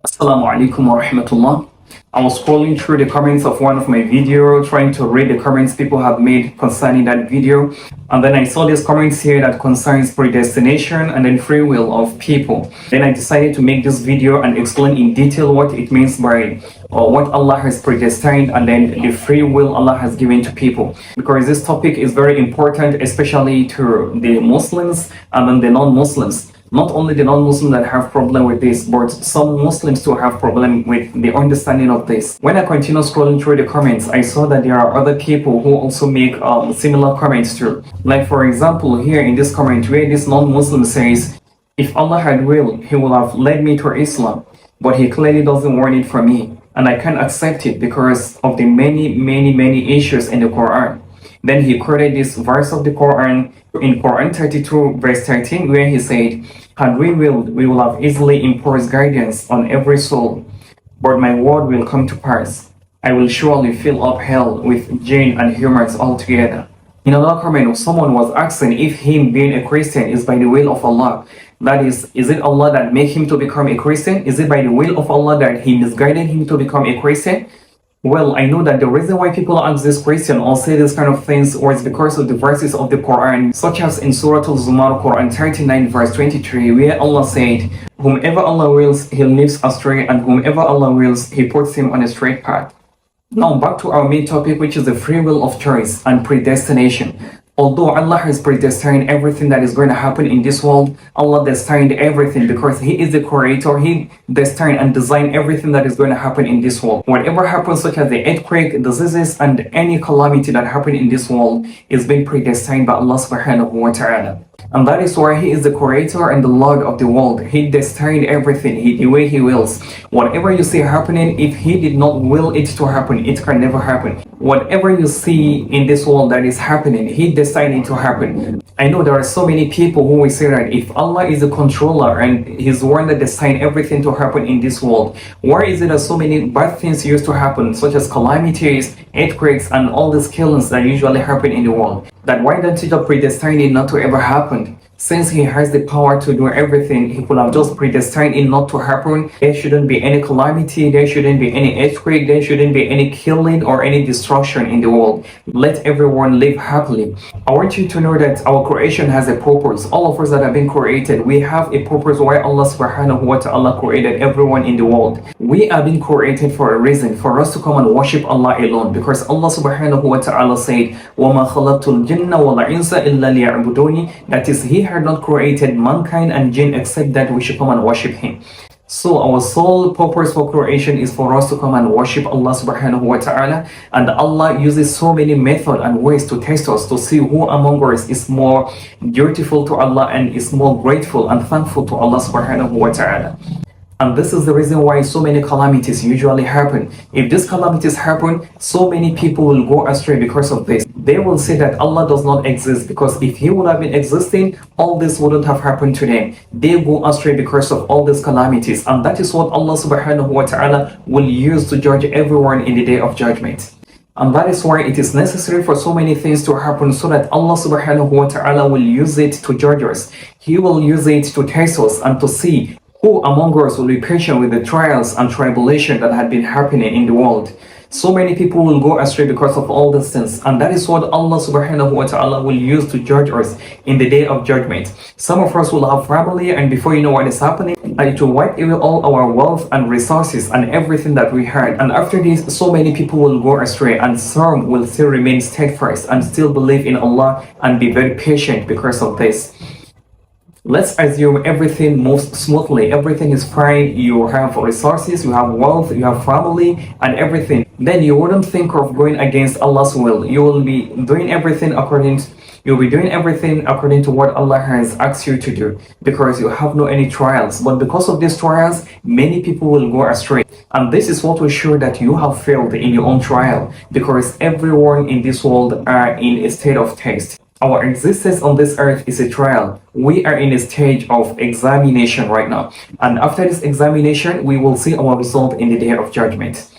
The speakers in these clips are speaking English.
Assalamu alaikum wa rahmatullah. I was scrolling through the comments of one of my videos, trying to read the comments people have made concerning that video. And then I saw these comments here that concerns predestination and then free will of people. Then I decided to make this video and explain in detail what it means by what Allah has predestined and then the free will Allah has given to people. Because this topic is very important, especially to the Muslims and then the non-Muslims. Not only the non-Muslims that have problem with this, but some Muslims too have problem with the understanding of this. When I continue scrolling through the comments, I saw that there are other people who also make similar comments too. Like for example, here in this comment where this non-Muslim says, if Allah had willed, He would have led me to Islam, but He clearly doesn't want it for me, and I can't accept it because of the many issues in the Quran. Then he quoted this verse of the Quran in Quran 32 verse 13 where he said, had we willed, we will have easily imposed guidance on every soul, but my word will come to pass. I will surely fill up hell with jinn and humans altogether. In another comment, someone was asking if him being a Christian is by the will of Allah. That is it Allah that made him to become a Christian? Is it by the will of Allah that He misguided him to become a Christian? Well, I know that the reason why people ask this question or say this kind of things was because of the verses of the Quran, such as in Surah Al-Zumar, Quran 39 verse 23, where Allah said, whomever Allah wills, He leads astray, and whomever Allah wills, He puts him on a straight path. Now back to our main topic, which is the free will of choice and predestination. Although Allah has predestined everything that is going to happen in this world, Allah destined everything because He is the creator. He destined and designed everything that is going to happen in this world. Whatever happens, such as the earthquake, diseases, and any calamity that happen in this world is being predestined by Allah subhanahu wa ta'ala. And that is why He is the creator and the Lord of the world. He destined everything the way He wills. Whatever you see happening, if He did not will it to happen, it can never happen. Whatever you see in this world that is happening, He destined it to happen. I know there are so many people who will say that if Allah is the controller and He's the one that designed everything to happen in this world, why is it that so many bad things used to happen, such as calamities, earthquakes, and all these killings that usually happen in the world? That why don't He just predestine it not to ever happen? Since He has the power to do everything, He could have just predestined it not to happen. There shouldn't be any calamity, there shouldn't be any earthquake, there shouldn't be any killing or any destruction in the world. Let everyone live happily. I want you to know that our creation has a purpose. All of us that have been created, we have a purpose why Allah subhanahu wa ta'ala created everyone in the world. We have been created for a reason, for us to come and worship Allah alone, because Allah subhanahu wa ta'ala said, وَمَا خَلَقْتُ الْجِنَّ وَالْإِنسَ إِلَّا لِيَعْبُدُونِ. That is, He had not created mankind and jinn except that we should come and worship Him. So our sole purpose for creation is for us to come and worship Allah subhanahu wa ta'ala, and Allah uses so many methods and ways to test us to see who among us is more dutiful to Allah and is more grateful and thankful to Allah subhanahu wa ta'ala. And this is the reason why so many calamities usually happen. If these calamities happen, so many people will go astray because of this. They will say that Allah does not exist, because if He would have been existing, all this wouldn't have happened to them. They go astray because of all these calamities, and that is what Allah subhanahu wa ta'ala will use to judge everyone in the day of judgment. And that is why it is necessary for so many things to happen, so that Allah subhanahu wa ta'ala will use it to judge us. He will use it to test us and to see who among us will be patient with the trials and tribulation that had been happening in the world. So many people will go astray because of all these things, and that is what Allah subhanahu wa ta'ala will use to judge us in the day of judgment. Some of us will have family, and before you know what is happening, it will wipe away all our wealth and resources and everything that we had. And after this, so many people will go astray, and some will still remain steadfast and still believe in Allah and be very patient because of this. Let's assume everything moves smoothly, everything is fine, you have resources, you have wealth, you have family and everything. Then you wouldn't think of going against Allah's will. You will be doing everything according to what Allah has asked you to do, because you have no any trials. But because of these trials, many people will go astray. And this is what will show that you have failed in your own trial, because everyone in this world are in a state of test. Our existence on this earth is a trial. We are in a stage of examination right now. And after this examination, we will see our result in the day of judgment.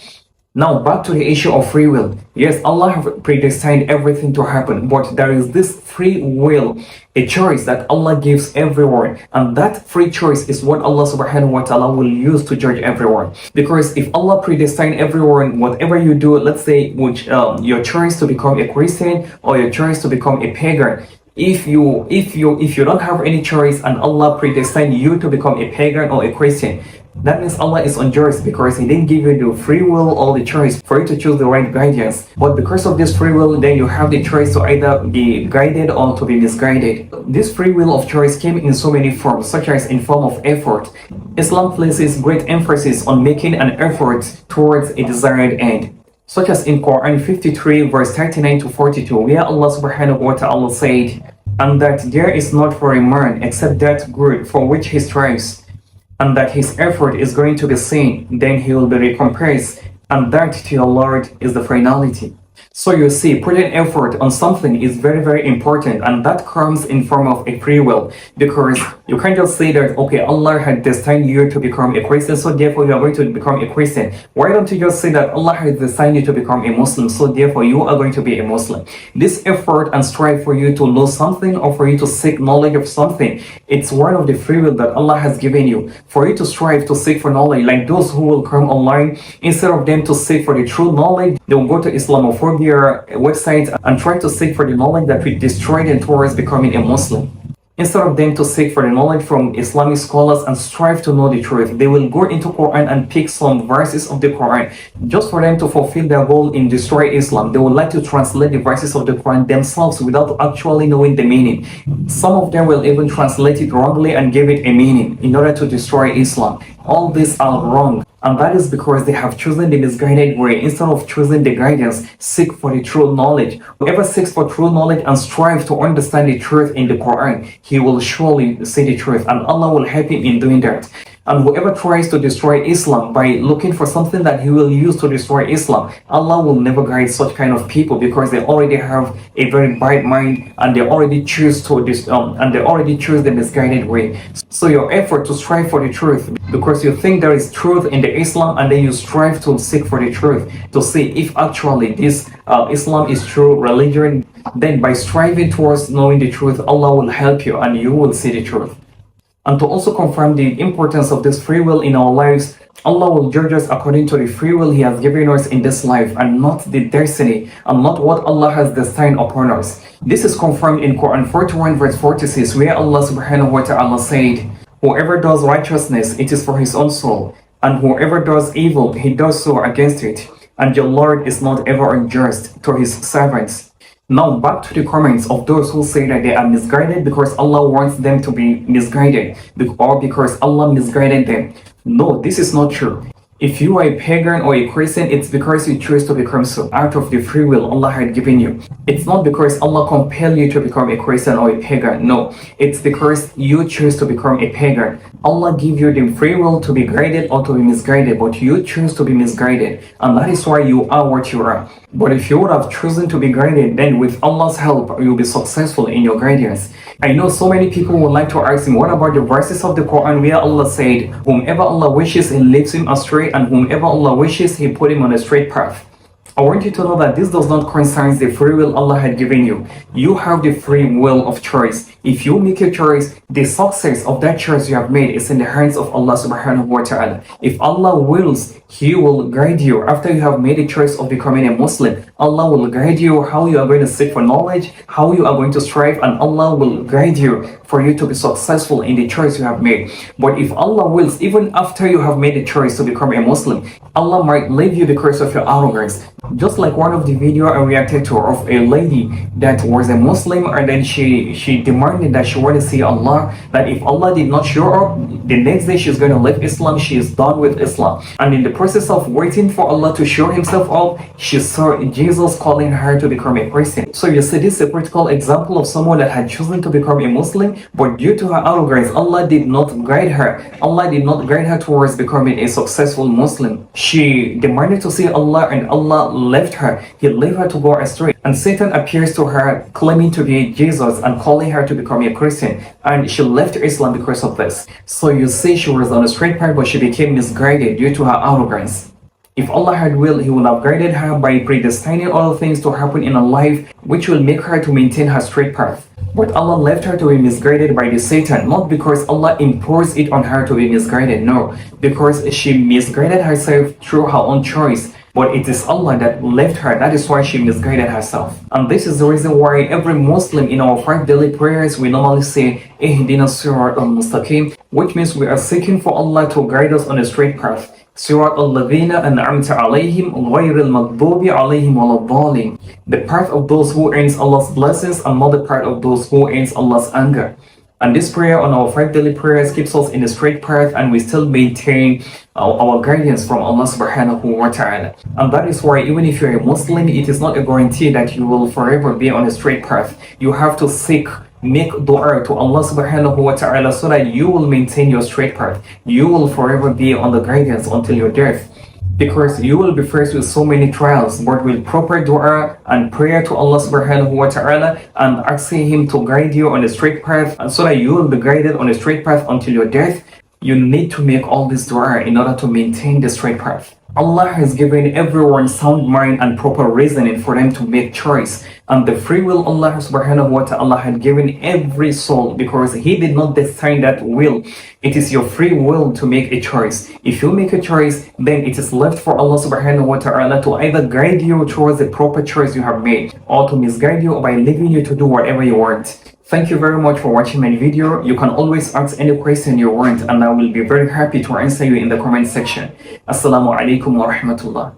Now back to the issue of free will. Yes, Allah have predestined everything to happen, but there is this free will, a choice that Allah gives everyone, and that free choice is what Allah subhanahu wa ta'ala will use to judge everyone. Because if Allah predestined everyone, whatever you do, let's say which your choice to become a Christian or your choice to become a pagan, if you don't have any choice and Allah predestined you to become a pagan or a Christian, that means Allah is unjust because He didn't give you the free will or the choice for you to choose the right guidance. But because of this free will, then you have the choice to either be guided or to be misguided. This free will of choice came in so many forms, such as in form of effort. Islam places great emphasis on making an effort towards a desired end, such as in Quran 53 verse 39 to 42, where Allah subhanahu wa ta'ala said, "And that there is not for a man except that good for which he strives, and that his effort is going to be seen, then he will be recompensed, and that to your Lord is the finality." So you see, putting effort on something is very, very important, and that comes in form of a free will, because you can't just say that, okay, Allah had destined you to become a Christian, so therefore you are going to become a Christian. Why don't you just say that Allah has destined you to become a Muslim, so therefore you are going to be a Muslim? This effort and strive for you to know something or for you to seek knowledge of something, it's one of the free will that Allah has given you. For you to strive to seek for knowledge, like those who will come online, instead of them to seek for the true knowledge, they will go to Islamophobia websites and try to seek for the knowledge that will destroy them towards becoming a Muslim. Instead of them to seek for the knowledge from Islamic scholars and strive to know the truth, they will go into Quran and pick some verses of the Quran just for them to fulfill their goal in destroy Islam. They would like to translate the verses of the Quran themselves without actually knowing the meaning. Some of them will even translate it wrongly and give it a meaning in order to destroy Islam. All these are wrong. And that is because they have chosen the misguided way instead of choosing the guidance. Seek for the true knowledge. Whoever seeks for true knowledge and strive to understand the truth in the Quran, he will surely see the truth, and Allah will help him in doing that. And whoever tries to destroy Islam by looking for something that he will use to destroy Islam, Allah will never guide such kind of people, because they already have a very bad mind and they already choose the misguided way. So your effort to strive for the truth, because you think there is truth in the Islam, and then you strive to seek for the truth to see if actually this Islam is true religion, then by striving towards knowing the truth, Allah will help you and you will see the truth. And to also confirm the importance of this free will in our lives, Allah will judge us according to the free will He has given us in this life, and not the destiny, and not what Allah has destined upon us. This is confirmed in Quran 41 verse 46, where Allah subhanahu wa ta'ala said, "Whoever does righteousness, it is for his own soul, and whoever does evil, he does so against it. And your Lord is not ever unjust to His servants." Now back to the comments of those who say that they are misguided because Allah wants them to be misguided, or because Allah misguided them. No, this is not true. If you are a pagan or a Christian, it's because you choose to become so out of the free will Allah had given you. It's not because Allah compelled you to become a Christian or a pagan. No, it's because you choose to become a pagan. Allah give you the free will to be guided or to be misguided, but you choose to be misguided, and that is why you are what you are. But if you would have chosen to be guided, then with Allah's help, you'll be successful in your guidance. I know so many people would like to ask me, what about the verses of the Quran where Allah said, whomever Allah wishes, He leads him astray, and whomever Allah wishes, He put him on a straight path? I want you to know that this does not concern the free will Allah had given you. You have the free will of choice. If you make a choice, the success of that choice you have made is in the hands of Allah subhanahu wa ta'ala. If Allah wills, He will guide you. After you have made a choice of becoming a Muslim, Allah will guide you how you are going to seek for knowledge, how you are going to strive, and Allah will guide you for you to be successful in the choice you have made. But if Allah wills, even after you have made a choice to become a Muslim, Allah might leave you because of your arrogance. Just like one of the video I reacted to of a lady that was a Muslim, and then she demanded that she wanted to see Allah, that if Allah did not show up, the next day she's going to leave Islam, she is done with Islam. And in the process of waiting for Allah to show Himself up, she saw Jesus calling her to become a Christian. So you see, this is a practical example of someone that had chosen to become a Muslim, but due to her arrogance, Allah did not guide her. Allah did not guide her towards becoming a successful Muslim. She demanded to see Allah, and Allah left her. He left her to go astray. And Satan appears to her claiming to be Jesus and calling her to become a Christian. And she left Islam because of this. So you see, she was on a straight path, but she became misguided due to her arrogance. If Allah had willed, He would have guided her by predestining all things to happen in her life, which will make her to maintain her straight path. But Allah left her to be misguided by the Satan, not because Allah imposed it on her to be misguided, no, because she misguided herself through her own choice. But it is Allah that left her. That is why she misguided herself. And this is the reason why every Muslim in our 5 daily prayers, we normally say, Ihdina Sirat al-Mustaqim, which means we are seeking for Allah to guide us on a straight path. Sirat al-Ladhina an'amta alayhim ghayr al-maghdubi alayhim wala-dhalin. The path of those who earns Allah's blessings and not the path of those who earns Allah's anger. And this prayer on our 5 daily prayers keeps us in a straight path, and we still maintain our guidance from Allah subhanahu wa ta'ala. And that is why even if you're a Muslim, it is not a guarantee that you will forever be on a straight path. You have to make dua to Allah subhanahu wa ta'ala so that you will maintain your straight path. You will forever be on the guidance until your death. Because you will be faced with so many trials, but with proper dua and prayer to Allah subhanahu wa ta'ala and asking Him to guide you on a straight path, and so that you will be guided on a straight path until your death, you need to make all this dua in order to maintain the straight path. Allah has given everyone sound mind and proper reasoning for them to make choice. And the free will Allah subhanahu wa ta'ala had given every soul, because He did not destine that will. It is your free will to make a choice. If you make a choice, then it is left for Allah subhanahu wa ta'ala to either guide you towards the proper choice you have made, or to misguide you by leaving you to do whatever you want. Thank you very much for watching my video. You can always ask any question you want, and I will be very happy to answer you in the comment section. Assalamu alaikum wa rahmatullah.